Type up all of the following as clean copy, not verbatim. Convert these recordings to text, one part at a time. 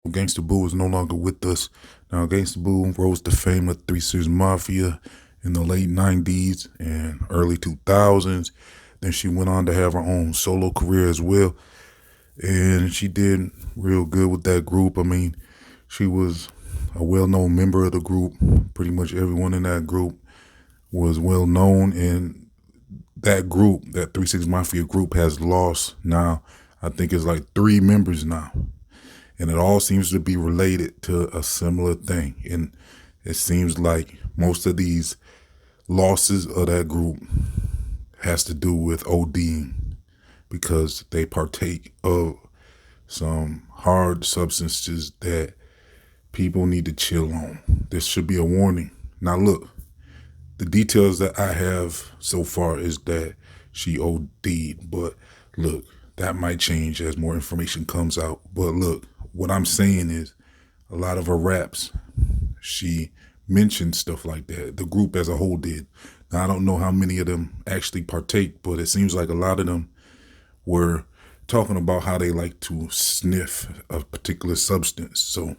Gangsta Boo is no longer with us. Now, Gangsta Boo rose to fame with 3 6 Mafia in the late 90s and early 2000s. Then she went on to have her own solo career as well. And she did real good with that group. I mean, she was a well-known member of the group. Pretty much everyone in that group was well-known. And that group, that 3 6 Mafia group, has lost now, I think it's like 3 members now. And it all seems to be related to a similar thing. And it seems like most of these losses of that group has to do with ODing because they partake of some hard substances that people need to chill on. This should be a warning. Now look, the details that I have so far is that she OD'd, but look, that might change as more information comes out. But look, what I'm saying is a lot of her raps, she mentioned stuff like that. The group as a whole did. Now, I don't know how many of them actually partake, but it seems like a lot of them were talking about how they like to sniff a particular substance. So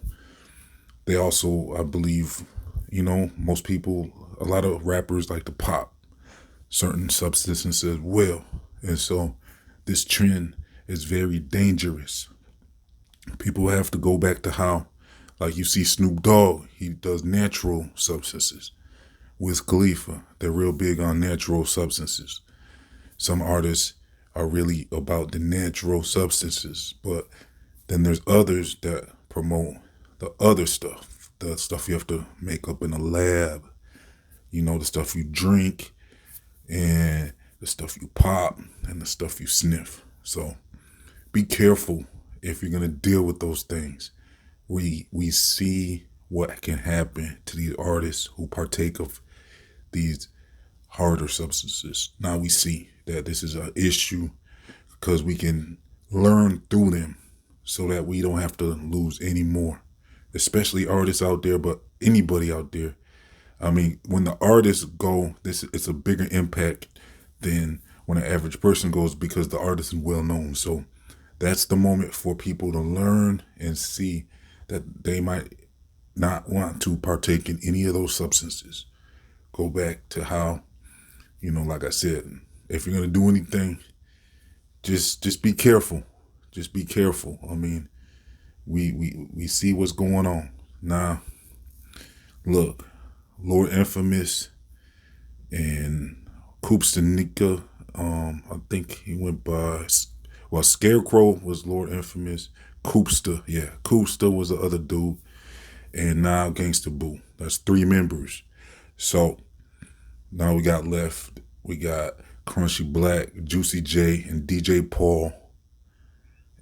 they also, I believe, most people, a lot of rappers like to pop certain substances as well. And so this trend is very dangerous. People have to go back to how, like you see Snoop Dogg, he does natural substances. Wiz Khalifa, they're real big on natural substances. Some artists are really about the natural substances, but then there's others that promote the other stuff, the stuff you have to make up in a lab, the stuff you drink and the stuff you pop and the stuff you sniff. So be careful if you're going to deal with those things. We see what can happen to these artists who partake of these harder substances. Now we see that this is an issue because we can learn through them so that we don't have to lose any more, especially artists out there, but anybody out there. I mean, when the artists go, it's a bigger impact than when an average person goes because the artist is well known. So that's the moment for people to learn and see that they might not want to partake in any of those substances. Go back to how, like I said, if you're going to do anything, just be careful. Just be careful. I mean, we see what's going on. Now, look, Lord Infamous and Koopsta, I think he went by, Scarecrow was Lord Infamous. Koopsta was the other dude. And now Gangsta Boo. That's 3 members. So now we got Crunchy Black, Juicy J, and DJ Paul.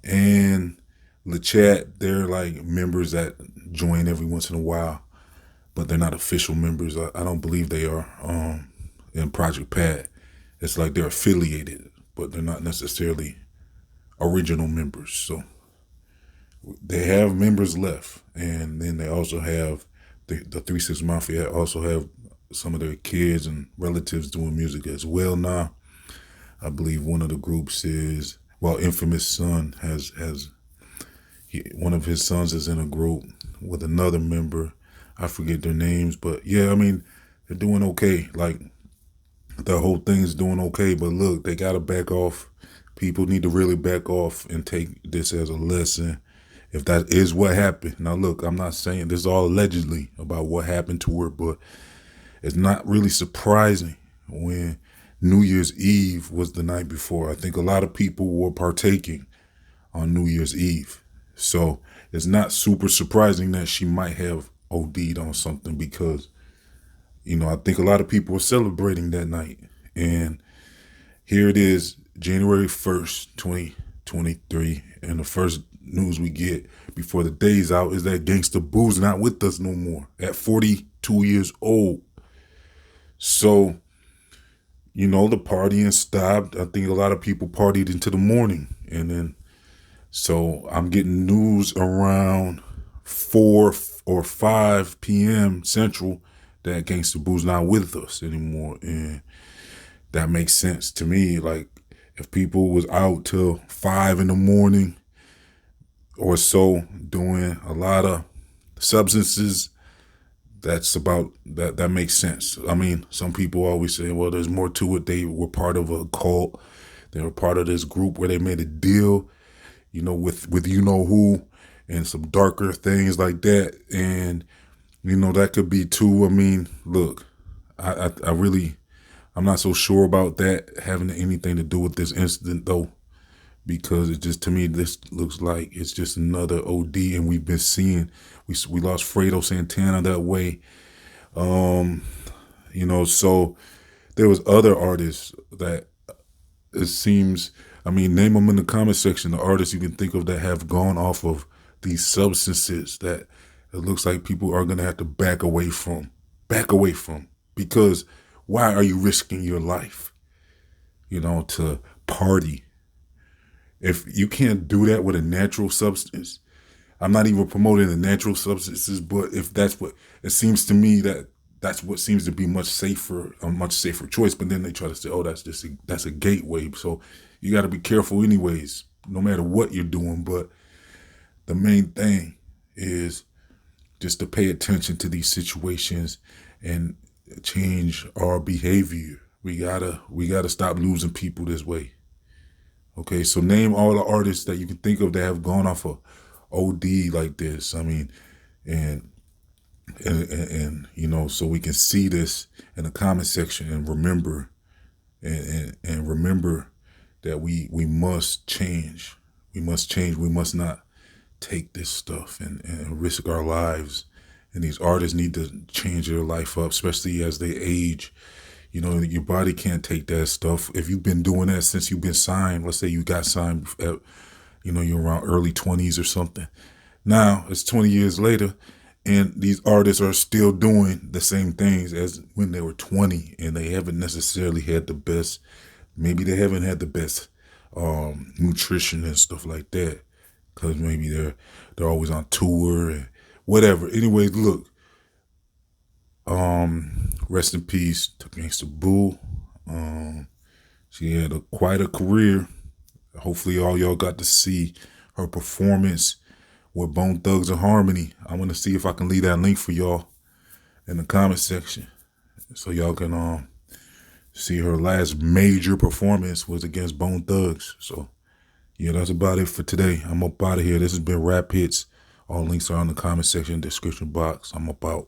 And LeChat, they're like members that join every once in a while, but they're not official members. I don't believe they are in Project Pat. It's like they're affiliated, but they're not necessarily original members. So they have members left. And then they also have the 3 6 Mafia also have some of their kids and relatives doing music as well now. I believe one of the groups is, Infamous Son one of his sons is in a group with another member. I forget their names, but yeah, I mean, they're doing okay. Like, the whole thing is doing okay, but look, they got to back off. People need to really back off and take this as a lesson. If that is what happened. Now, look, I'm not saying this is all allegedly about what happened to her, but it's not really surprising when New Year's Eve was the night before. I think a lot of people were partaking on New Year's Eve. So it's not super surprising that she might have OD'd on something because, I think a lot of people were celebrating that night. And here it is, January 1st, 2023. And the first news we get before the day's out is that Gangsta Boo's not with us no more at 42 years old. So, the partying stopped. I think a lot of people partied into the morning. And then, so I'm getting news around 4 or 5 p.m. Central that Gangsta Boo's not with us anymore. And that makes sense to me. Like, if people was out till 5 in the morning, or so doing a lot of substances. That's about that makes sense. I mean, some people always say, well, there's more to it. They were part of a cult. They were part of this group where they made a deal, with you know who, and some darker things like that. And that could be too. I mean, look, I really, I'm not so sure about that having anything to do with this incident though, because it just, to me, this looks like it's just another OD, and we've been seeing, we lost Fredo Santana that way. So there was other artists that it seems, I mean, name them in the comment section, the artists you can think of that have gone off of these substances that it looks like people are going to have to back away from, because why are you risking your life, to party? If you can't do that with a natural substance, I'm not even promoting the natural substances, but if that's what it seems to me, that's what seems to be a much safer choice. But then they try to say, oh, that's a gateway. So you got to be careful anyways, no matter what you're doing. But the main thing is just to pay attention to these situations and change our behavior. We gotta stop losing people this way. Okay, so name all the artists that you can think of that have gone off of OD like this. I mean, and so we can see this in the comment section and remember, and remember that we must change. We must change. We must not take this stuff and risk our lives. And these artists need to change their life up, especially as they age. Your body can't take that stuff. If you've been doing that since you've been signed, let's say you got signed at, you're around early 20s or something. Now it's 20 years later, and these artists are still doing the same things as when they were 20, and they haven't necessarily had the best, maybe they haven't had the best nutrition and stuff like that, because maybe they're always on tour and whatever. Anyways, look, rest in peace to Gangsta Boo. She had quite a career. Hopefully all y'all got to see her performance with Bone Thugs and Harmony. I'm going to see if I can leave that link for y'all in the comment section, so y'all can see her last major performance was against Bone Thugs. So yeah, that's about it for today. I'm up out of here. This has been Rap Hits. All links are in the comment section, description box. I'm up out.